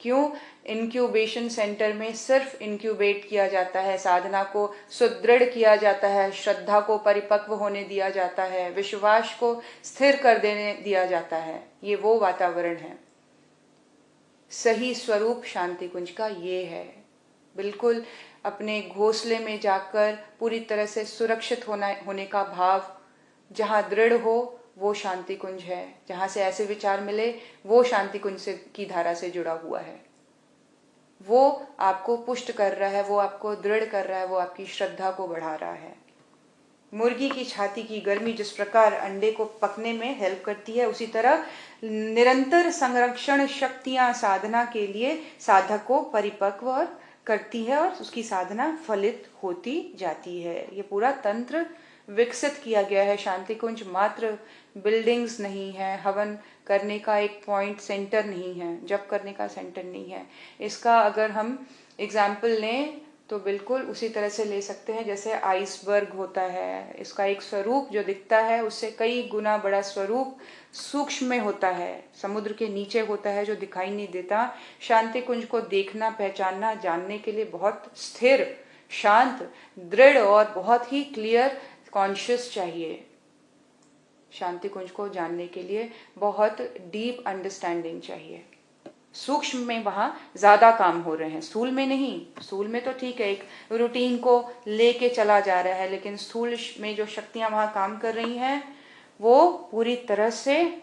क्यों? इंक्यूबेशन सेंटर में सिर्फ इंक्यूबेट किया जाता है, साधना को सुदृढ़ किया जाता है, श्रद्धा को परिपक्व होने दिया जाता है, विश्वास को स्थिर कर देने दिया जाता है। ये वो वातावरण है। सही स्वरूप शांति कुंज का ये है। बिल्कुल अपने घोंसले में जाकर पूरी तरह से सुरक्षित होने का भाव जहाँ दृढ़ हो, वो शांति कुंज है। जहाँ से ऐसे विचार मिले, वो शांति कुंज की धारा से जुड़ा हुआ है। वो आपको पुष्ट कर रहा है, वो आपको दृढ़ कर रहा है, वो आपकी श्रद्धा को बढ़ा रहा है। मुर्गी की छाती की गर्मी जिस प्रकार अंडे को पकने में हेल्प करती है, उसी तरह निरंतर संरक्षण शक्तियां साधना के लिए साधक को परिपक्व करती है और उसकी साधना फलित होती जाती है। ये पूरा तंत्र विकसित किया गया है। शांति कुंज मात्र बिल्डिंग्स नहीं है, हवन करने का एक पॉइंट सेंटर नहीं है, जप करने का सेंटर नहीं है। इसका अगर हम एग्जाम्पल लें तो बिल्कुल उसी तरह से ले सकते हैं जैसे आइसबर्ग होता है। इसका एक स्वरूप जो दिखता है उससे कई गुना बड़ा स्वरूप सूक्ष्म में होता है, समुद्र के नीचे होता है, जो दिखाई नहीं देता। शांति कुंज को देखना, पहचानना, जानने के लिए बहुत स्थिर, शांत, दृढ़ और बहुत ही क्लियर कॉन्शियस चाहिए। शांति कुंज को जानने के लिए बहुत डीप अंडरस्टैंडिंग चाहिए। सूक्ष्म में वहां ज्यादा काम हो रहे हैं, स्थूल में नहीं। स्थूल में तो ठीक है, एक रूटीन को लेके चला जा रहा है, लेकिन स्थूल में जो शक्तियां वहां काम कर रही हैं वो पूरी तरह से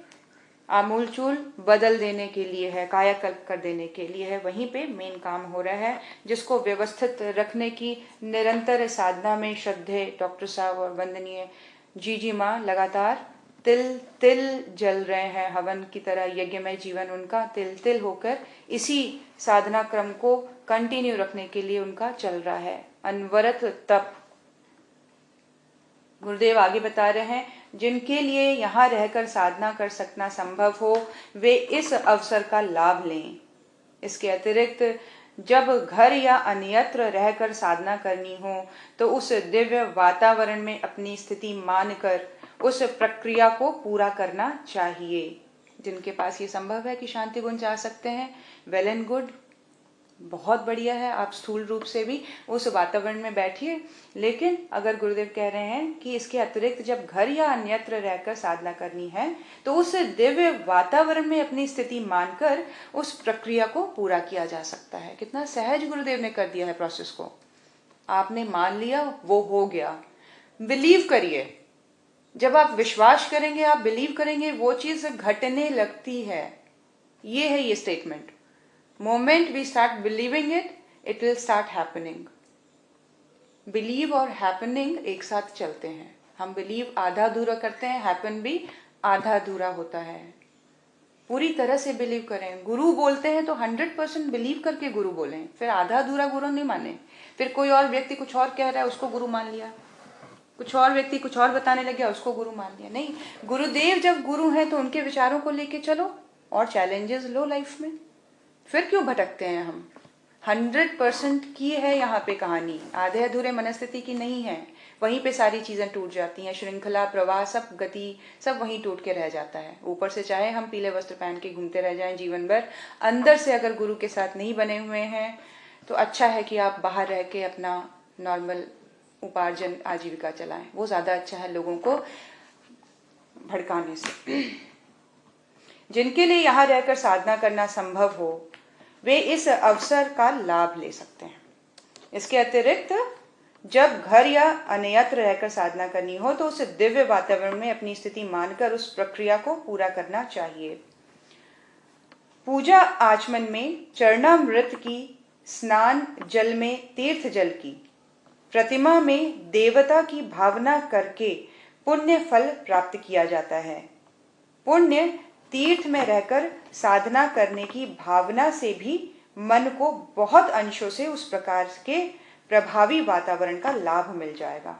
आमूलचूल बदल देने के लिए है, कायाकल्प कर देने के लिए है। वहीं पे मेन काम हो रहा है, जिसको व्यवस्थित रखने की निरंतर साधना में श्रद्धे डॉक्टर साहब और वंदनीय जी माँ लगातार तिल तिल जल रहे हैं। हवन की तरह यज्ञमय जीवन उनका तिल तिल होकर इसी साधना क्रम को कंटिन्यू रखने के लिए उनका चल रहा है। अनवरत तप। गुरुदेव आगे बता रहे हैं, जिनके लिए यहाँ रहकर साधना कर सकना संभव हो वे इस अवसर का लाभ लें। इसके अतिरिक्त जब घर या अन्यत्र रहकर साधना करनी हो तो उस दिव्य वातावरण में अपनी स्थिति मानकर उस प्रक्रिया को पूरा करना चाहिए। जिनके पास ये संभव है कि शांति कुंज आ सकते हैं, वेल एंड गुड। बहुत बढ़िया है, आप स्थूल रूप से भी उस वातावरण में बैठिए। लेकिन अगर गुरुदेव कह रहे हैं कि इसके अतिरिक्त जब घर या अन्यत्र रहकर साधना करनी है तो उस दिव्य वातावरण में अपनी स्थिति मानकर उस प्रक्रिया को पूरा किया जा सकता है। कितना सहज गुरुदेव ने कर दिया है प्रोसेस को। आपने मान लिया, वो हो गया। बिलीव करिए, जब आप विश्वास करेंगे, आप बिलीव करेंगे, वो चीज घटने लगती है। ये है ये statement. Moment we start believing it, it will start happening. Believe और हैपनिंग एक साथ चलते हैं। हम बिलीव आधा अधूरा करते हैं, हैपन भी आधा अधूरा होता है। पूरी तरह से बिलीव करें। गुरु बोलते हैं तो 100% बिलीव करके गुरु बोलें, फिर आधा अधूरा गुरु नहीं माने। फिर कोई और व्यक्ति कुछ और कह रहा है, उसको गुरु मान लिया। कुछ और व्यक्ति कुछ और बताने लग गया, उसको गुरु मान लिया। नहीं, गुरुदेव जब गुरु हैं तो उनके विचारों को लेके चलो और चैलेंजेस लो लाइफ में। फिर क्यों भटकते हैं हम? 100% की है यहाँ पे कहानी, आधे अधूरे मनस्थिति की नहीं है। वहीं पे सारी चीजें टूट जाती हैं, श्रृंखला प्रवाह सब गति सब वहीं टूट के रह जाता है। ऊपर से चाहे हम पीले वस्त्र पहन के घूमते रह जाएं जीवन भर, अंदर से अगर गुरु के साथ नहीं बने हुए हैं तो अच्छा है कि आप बाहर रह के अपना नॉर्मल उपार्जन आजीविका चलाएं। वो ज्यादा अच्छा है लोगों को भड़काने से। जिनके लिए यहाँ रहकर साधना करना संभव हो वे इस अवसर का लाभ ले सकते हैं। इसके अतिरिक्त जब घर या अन्यत्र रहकर साधना करनी हो तो उस दिव्य वातावरण में अपनी स्थिति मानकर उस प्रक्रिया को पूरा करना चाहिए। पूजा आचमन में चरणामृत की, स्नान जल में तीर्थ जल की, प्रतिमा में देवता की भावना करके पुण्य फल प्राप्त किया जाता है। पुण्य तीर्थ में रहकर साधना करने की भावना से भी मन को बहुत अंशों से उस प्रकार के प्रभावी वातावरण का लाभ मिल जाएगा।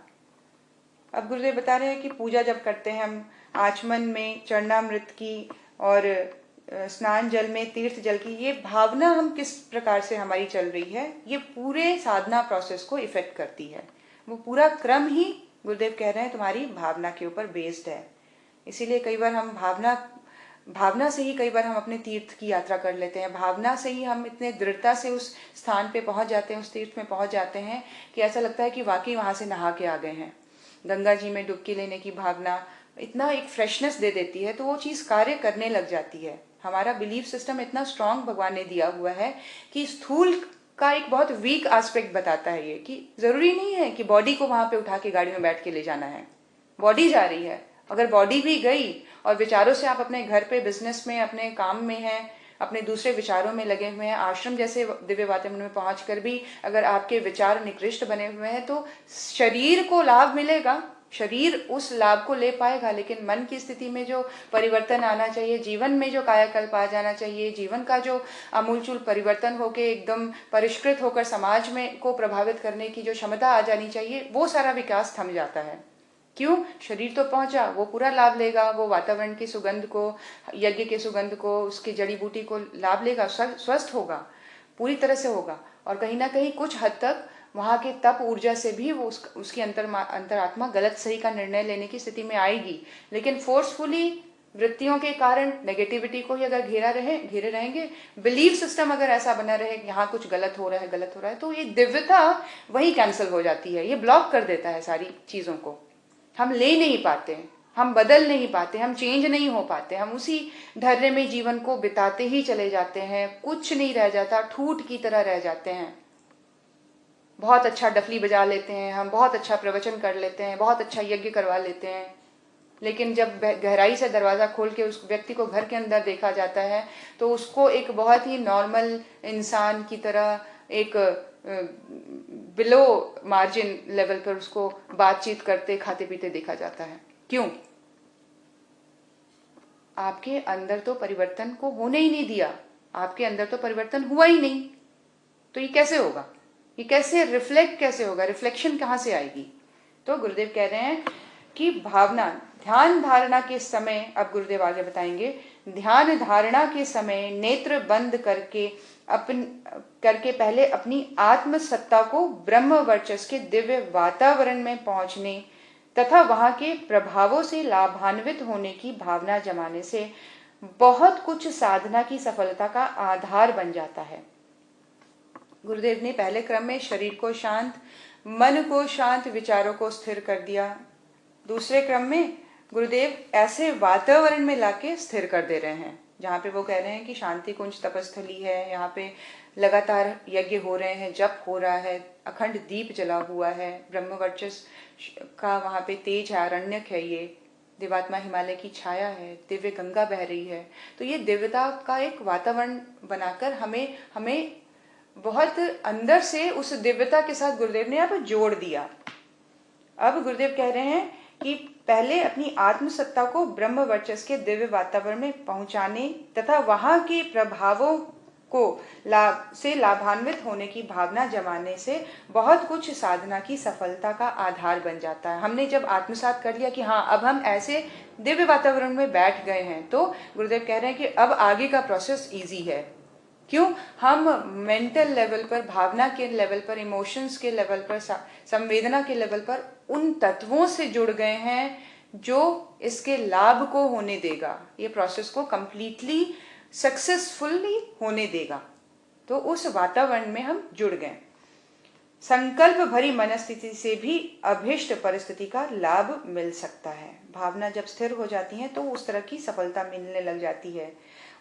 अब गुरुदेव बता रहे हैं कि पूजा जब करते हैं हम, आचमन में चरणामृत की और स्नान जल में तीर्थ जल की, ये भावना हम किस प्रकार से हमारी चल रही है, ये पूरे साधना प्रोसेस को इफेक्ट करती है। वो पूरा क्रम ही गुरुदेव कह रहे हैं तुम्हारी भावना के ऊपर बेस्ड है। इसीलिए कई बार हम भावना से ही कई बार हम अपने तीर्थ की यात्रा कर लेते हैं। भावना से ही हम इतने दृढ़ता से उस स्थान पे पहुंच जाते हैं, उस तीर्थ में पहुंच जाते हैं कि ऐसा लगता है कि वाकई वहां से नहा के आ गए हैं। गंगा जी में डुबकी लेने की भावना इतना एक फ्रेशनेस दे देती है, तो वो चीज कार्य करने लग जाती है। हमारा बिलीफ सिस्टम इतना स्ट्रांग भगवान ने दिया हुआ है कि स्थूल का एक बहुत वीक एस्पेक्ट बताता है ये, कि जरूरी नहीं है कि बॉडी को वहां पे उठा के गाड़ी में बैठ के ले जाना है। बॉडी जा रही है, अगर बॉडी भी गई और विचारों से आप अपने घर पे, बिजनेस में, अपने काम में हैं, अपने दूसरे विचारों में लगे हुए हैं, आश्रम जैसे दिव्य वातावरण में पहुंचकर भी अगर आपके विचार निकृष्ट बने हुए हैं तो शरीर को लाभ मिलेगा, शरीर उस लाभ को ले पाएगा, लेकिन मन की स्थिति में जो परिवर्तन आना चाहिए, जीवन में जो कायाकल्प आ जाना चाहिए, जीवन का जो आमूलचूल परिवर्तन होके एकदम परिष्कृत होकर समाज में को प्रभावित करने की जो क्षमता आ जानी चाहिए, वो सारा विकास थम जाता है। क्यों? शरीर तो पहुंचा, वो पूरा लाभ लेगा, वो वातावरण की सुगंध को, यज्ञ के सुगंध को, उसकी जड़ी बूटी को लाभ लेगा, स्वस्थ होगा, पूरी तरह से होगा। और कहीं ना कहीं कुछ हद तक वहां के तप ऊर्जा से भी वो उसकी अंतरात्मा गलत सही का निर्णय लेने की स्थिति में आएगी। लेकिन फोर्सफुली वृत्तियों के कारण नेगेटिविटी को ही अगर घेरे रहेंगे, बिलीफ सिस्टम अगर ऐसा बना रहे यहाँ कुछ गलत हो रहा है, तो ये दिव्यता वही कैंसिल हो जाती है, ये ब्लॉक कर देता है सारी चीजों को। हम ले नहीं पाते, हम बदल नहीं पाते, हम चेंज नहीं हो पाते, हम उसी धैर्य में जीवन को बिताते ही चले जाते हैं, कुछ नहीं रह जाता, ठूठ की तरह रह जाते हैं। बहुत अच्छा डफली बजा लेते हैं हम, बहुत अच्छा प्रवचन कर लेते हैं, बहुत अच्छा यज्ञ करवा लेते हैं, लेकिन जब गहराई से दरवाजा खोल के उस व्यक्ति को घर के अंदर देखा जाता है तो उसको एक बहुत ही नॉर्मल इंसान की तरह, एक बिलो मार्जिन लेवल पर उसको बातचीत करते, खाते पीते देखा जाता है। क्यों? आपके अंदर तो परिवर्तन को होने ही नहीं दिया, आपके अंदर तो परिवर्तन हुआ ही नहीं, तो ये कैसे होगा? ये कैसे रिफ्लेक्ट कैसे होगा? रिफ्लेक्शन कहाँ से आएगी? तो गुरुदेव कह रहे हैं कि भावना, ध्यान धारणा के समय, अब गुरुदेव आगे बताएंगे, ध्यान धारणा के समय नेत्र बंद करके पहले अपनी आत्म सत्ता को ब्रह्म वर्चस्व के दिव्य वातावरण में पहुंचने तथा वहां के प्रभावों से लाभान्वित होने की भावना जमाने से बहुत कुछ साधना की सफलता का आधार बन जाता है। गुरुदेव ने पहले क्रम में शरीर को शांत, मन को शांत, विचारों को स्थिर कर दिया। दूसरे क्रम में गुरुदेव ऐसे वातावरण में लाके स्थिर कर दे रहे हैं जहाँ पे वो कह रहे हैं कि शांति कुंज तपस्थली है, यहाँ पे लगातार यज्ञ हो रहे हैं, जप हो रहा है, अखंड दीप जला हुआ है, ब्रह्म वर्चस्व का वहाँ पे तेज है, आरण्यक है, ये दिवात्मा हिमालय की छाया है, दिव्य गंगा बह रही है। तो ये दिव्यता का एक वातावरण बनाकर हमें बहुत अंदर से उस दिव्यता के साथ गुरुदेव ने अब जोड़ दिया। अब गुरुदेव कह रहे हैं कि पहले अपनी आत्मसत्ता को ब्रह्म वर्चस्व के दिव्य वातावरण में पहुंचाने तथा वहां के प्रभावों को लाभान्वित होने की भावना जमाने से बहुत कुछ साधना की सफलता का आधार बन जाता है। हमने जब आत्मसात कर लिया कि हाँ अब हम ऐसे दिव्य वातावरण में बैठ गए हैं, तो गुरुदेव कह रहे हैं कि अब आगे का प्रोसेस इजी है। क्यों? हम मेंटल लेवल पर, भावना के लेवल पर, इमोशंस के लेवल पर, संवेदना के लेवल पर उन तत्वों से जुड़ गए हैं जो इसके लाभ को होने देगा, ये प्रोसेस को कंप्लीटली सक्सेसफुली होने देगा। तो उस वातावरण में हम जुड़ गए। संकल्प भरी मनस्थिति से भी अभिष्ट परिस्थिति का लाभ मिल सकता है। भावना जब स्थिर हो जाती है तो उस तरह की सफलता मिलने लग जाती है,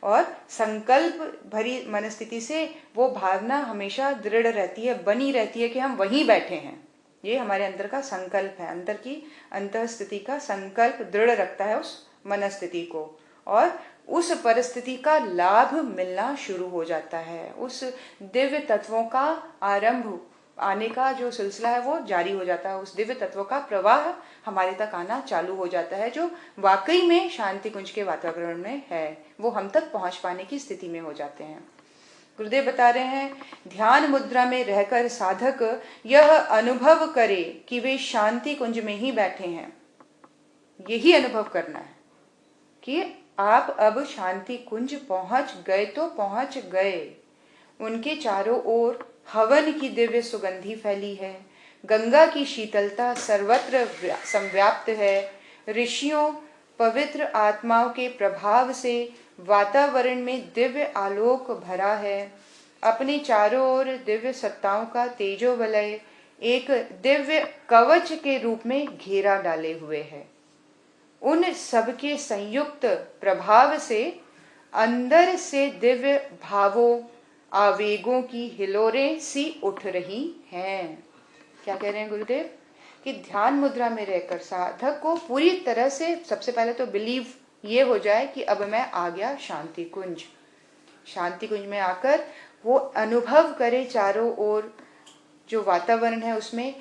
और संकल्प भरी मनस्थिति से वो भावना हमेशा दृढ़ रहती है, बनी रहती है कि हम वहीं बैठे हैं। ये हमारे अंदर का संकल्प है, अंदर की अंतःस्थिति का संकल्प दृढ़ रखता है उस मनस्थिति को, और उस परिस्थिति का लाभ मिलना शुरू हो जाता है। उस दिव्य तत्वों का आरंभ आने का जो सिलसिला है वो जारी हो जाता है, उस दिव्य तत्वों का प्रवाह हमारे तक आना चालू हो जाता है, जो वाकई में शांति कुंज के वातावरण में है, वो हम तक पहुंच पाने की स्थिति में हो जाते हैं। गुरुदेव बता रहे हैं, ध्यान मुद्रा में रहकर साधक यह अनुभव करे कि वे शांति कुंज में ही बैठे हैं। यही अनुभव करना है कि आप अब शांति कुंज पहुंच गए तो पहुंच गए। उनके चारों ओर हवन की दिव्य सुगंधि फैली है, गंगा की शीतलता सर्वत्र संव्याप्त है, ऋषियों पवित्र आत्माओं के प्रभाव से वातावरण में दिव्य आलोक भरा है। अपने चारों ओर दिव्य सत्ताओं का तेजो वलय एक दिव्य कवच के रूप में घेरा डाले हुए है। उन सबके संयुक्त प्रभाव से अंदर से दिव्य भावों, आवेगों की हिलोरें सी उठ रही हैं। क्या कह रहे हैं गुरुदेव? कि ध्यान मुद्रा में रहकर साधक को पूरी तरह से सबसे पहले तो बिलीव ये हो जाए कि अब मैं आ गया शांति कुंज। शांति कुंज में आकर वो अनुभव करे चारों ओर जो वातावरण है उसमें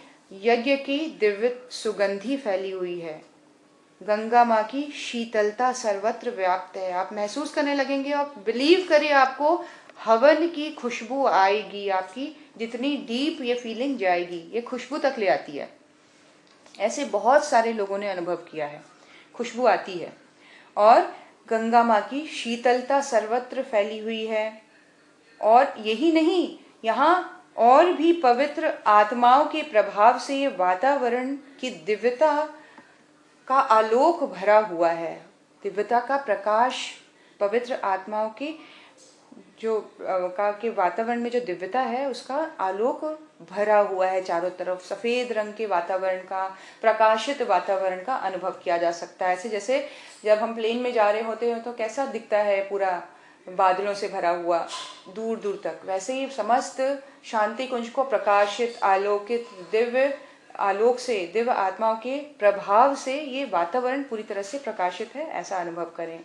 यज्ञ की दिव्य सुगंधि फैली हुई है, गंगा माँ की शीतलता सर्वत्र व्याप्त है। आप महसूस करने लगेंगे, आप बिलीव करिए, आपको हवन की खुशबू आएगी, आपकी जितनी डीप ये फीलिंग जाएगी, ये खुशबू तक ले आती है। ऐसे बहुत सारे लोगों ने अनुभव किया है, खुशबू आती है। और गंगा माँ की शीतलता सर्वत्र फैली हुई है। और यही नहीं, यहाँ और भी पवित्र आत्माओं के प्रभाव से ये वातावरण की दिव्यता का आलोक भरा हुआ है। दिव्यता का प्रकाश, पवित्र आत्माओं की जो के वातावरण में जो दिव्यता है उसका आलोक भरा हुआ है चारों तरफ। सफेद रंग के वातावरण का, प्रकाशित वातावरण का अनुभव किया जा सकता है। ऐसे जैसे जब हम प्लेन में जा रहे होते हैं तो कैसा दिखता है, पूरा बादलों से भरा हुआ दूर दूर तक, वैसे ही समस्त शांति कुंज को प्रकाशित, आलोकित, दिव्य आलोक से, दिव्य आत्माओं के प्रभाव से ये वातावरण पूरी तरह से प्रकाशित है, ऐसा अनुभव करें।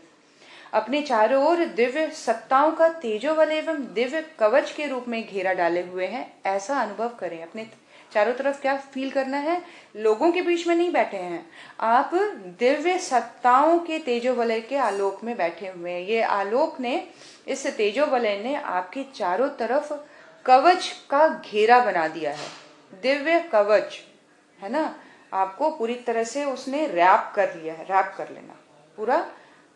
अपने चारों ओर दिव्य सत्ताओं का तेजोबल एवं दिव्य कवच के रूप में घेरा डाले हुए हैं, ऐसा अनुभव करें। अपने चारों तरफ क्या फील करना है? लोगों के बीच में नहीं बैठे हैं आप, दिव्य सत्ताओं के तेजोवलय के आलोक में बैठे हुए हैं। ये आलोक ने, इस तेजोवलय ने आपके चारों तरफ कवच का घेरा बना दिया है। दिव्य कवच है ना, आपको पूरी तरह से उसने रैप कर लिया है। रैप कर लेना, पूरा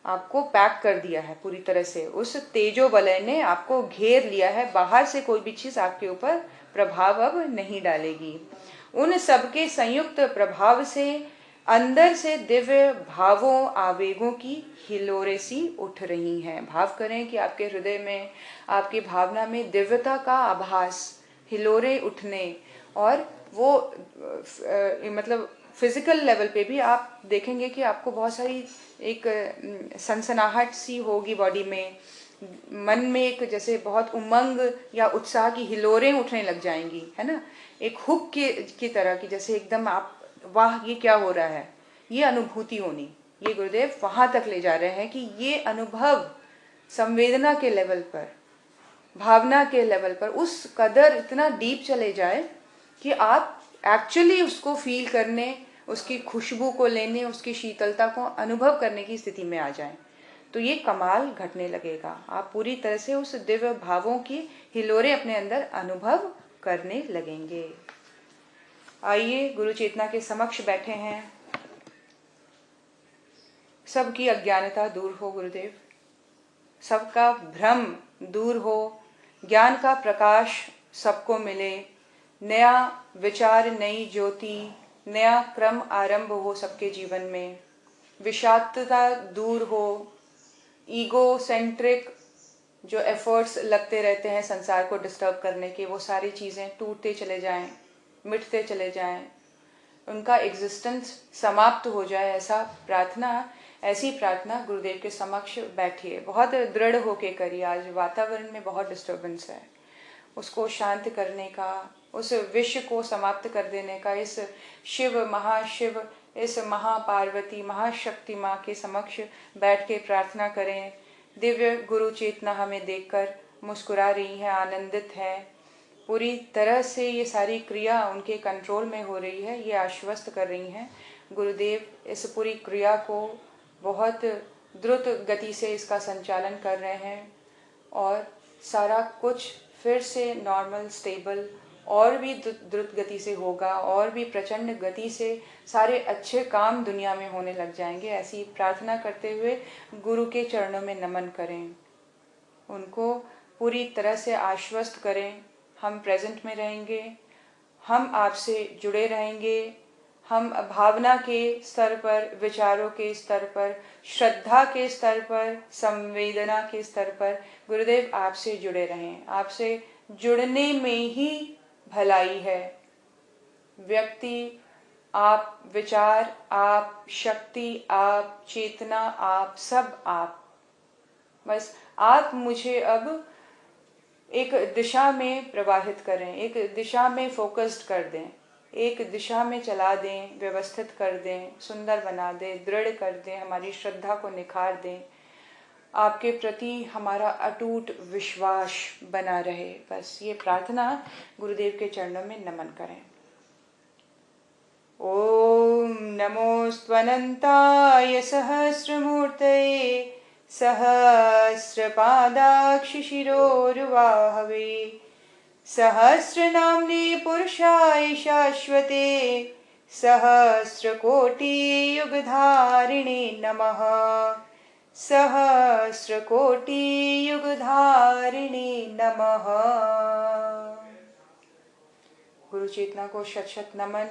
आपको पैक कर दिया है पूरी तरह से। उस तेजो वलय ने आपको घेर लिया है, बाहर से कोई भी चीज आपके ऊपर प्रभाव अब नहीं डालेगी। उन सबके संयुक्त प्रभाव से अंदर से दिव्य भावों, आवेगों की हिलोरें सी उठ रही हैं। भाव करें कि आपके हृदय में, आपकी भावना में दिव्यता का आभास, हिलोरे उठने, और वो मतलब फिजिकल लेवल पे भी आप देखेंगे कि आपको बहुत सारी एक सनसनाहट सी होगी बॉडी में, मन में एक जैसे बहुत उमंग या उत्साह की हिलोरें उठने लग जाएंगी, है ना, एक हुक की तरह की, जैसे एकदम आप वाह ये क्या हो रहा है, ये अनुभूति होनी। ये गुरुदेव वहां तक ले जा रहे हैं कि ये अनुभव संवेदना के लेवल पर, भावना के लेवल पर उस कदर इतना डीप चले जाए कि आप एक्चुअली उसको फील करने, उसकी खुशबू को लेने, उसकी शीतलता को अनुभव करने की स्थिति में आ जाएं, तो ये कमाल घटने लगेगा। आप पूरी तरह से उस दिव्य भावों की हिलोरे अपने अंदर अनुभव करने लगेंगे। आइए गुरु चेतना के समक्ष बैठे हैं। सबकी अज्ञानता दूर हो गुरुदेव, सबका भ्रम दूर हो, ज्ञान का प्रकाश सबको मिले, नया विचार, नई ज्योति, नया क्रम आरंभ हो सबके जीवन में, विषाक्तता दूर हो, ईगो सेंट्रिक जो एफर्ट्स लगते रहते हैं संसार को डिस्टर्ब करने के, वो सारी चीज़ें टूटते चले जाएं, मिटते चले जाएं, उनका एग्जिस्टेंस समाप्त हो जाए, ऐसी प्रार्थना गुरुदेव के समक्ष बैठिए, बहुत दृढ़ होके करिए। आज वातावरण में बहुत डिस्टर्बेंस है, उसको शांत करने का, उस विष को समाप्त कर देने का, इस शिव महाशिव, इस महापार्वती महाशक्ति माँ के समक्ष बैठ के प्रार्थना करें। दिव्य गुरु चेतना हमें देखकर मुस्कुरा रही है, आनंदित है, पूरी तरह से ये सारी क्रिया उनके कंट्रोल में हो रही है, ये आश्वस्त कर रही हैं। गुरुदेव इस पूरी क्रिया को बहुत द्रुत गति से इसका संचालन कर रहे हैं, और सारा कुछ फिर से नॉर्मल, स्टेबल, और भी द्रुत गति से होगा, और भी प्रचंड गति से सारे अच्छे काम दुनिया में होने लग जाएंगे। ऐसी प्रार्थना करते हुए गुरु के चरणों में नमन करें, उनको पूरी तरह से आश्वस्त करें। हम प्रेजेंट में रहेंगे, हम आपसे जुड़े रहेंगे, हम भावना के स्तर पर, विचारों के स्तर पर, श्रद्धा के स्तर पर, संवेदना के स्तर पर गुरुदेव आपसे जुड़े रहें। आपसे जुड़ने में ही भलाई है। व्यक्ति आप, विचार आप, शक्ति आप, चेतना आप, सब आप, बस आप मुझे अब एक दिशा में प्रवाहित करें, एक दिशा में फोकस्ड कर दें, एक दिशा में चला दें, व्यवस्थित कर दें, सुंदर बना दें, दृढ़ कर दें, हमारी श्रद्धा को निखार दें, आपके प्रति हमारा अटूट विश्वास बना रहे। बस ये प्रार्थना गुरुदेव के चरणों में नमन करें। ओम नमोस्त्वनंताय सहस्रमूर्तये सहस्रपादाक्षिशिरोरुवाहवे सहस्रनाम्ने पुरुषाय शाश्वते सहस्रकोटियुगधारिणे नमः। सहस्रकोटियुगधारिणे नमः। गुरु चेतना को शत शत नमन।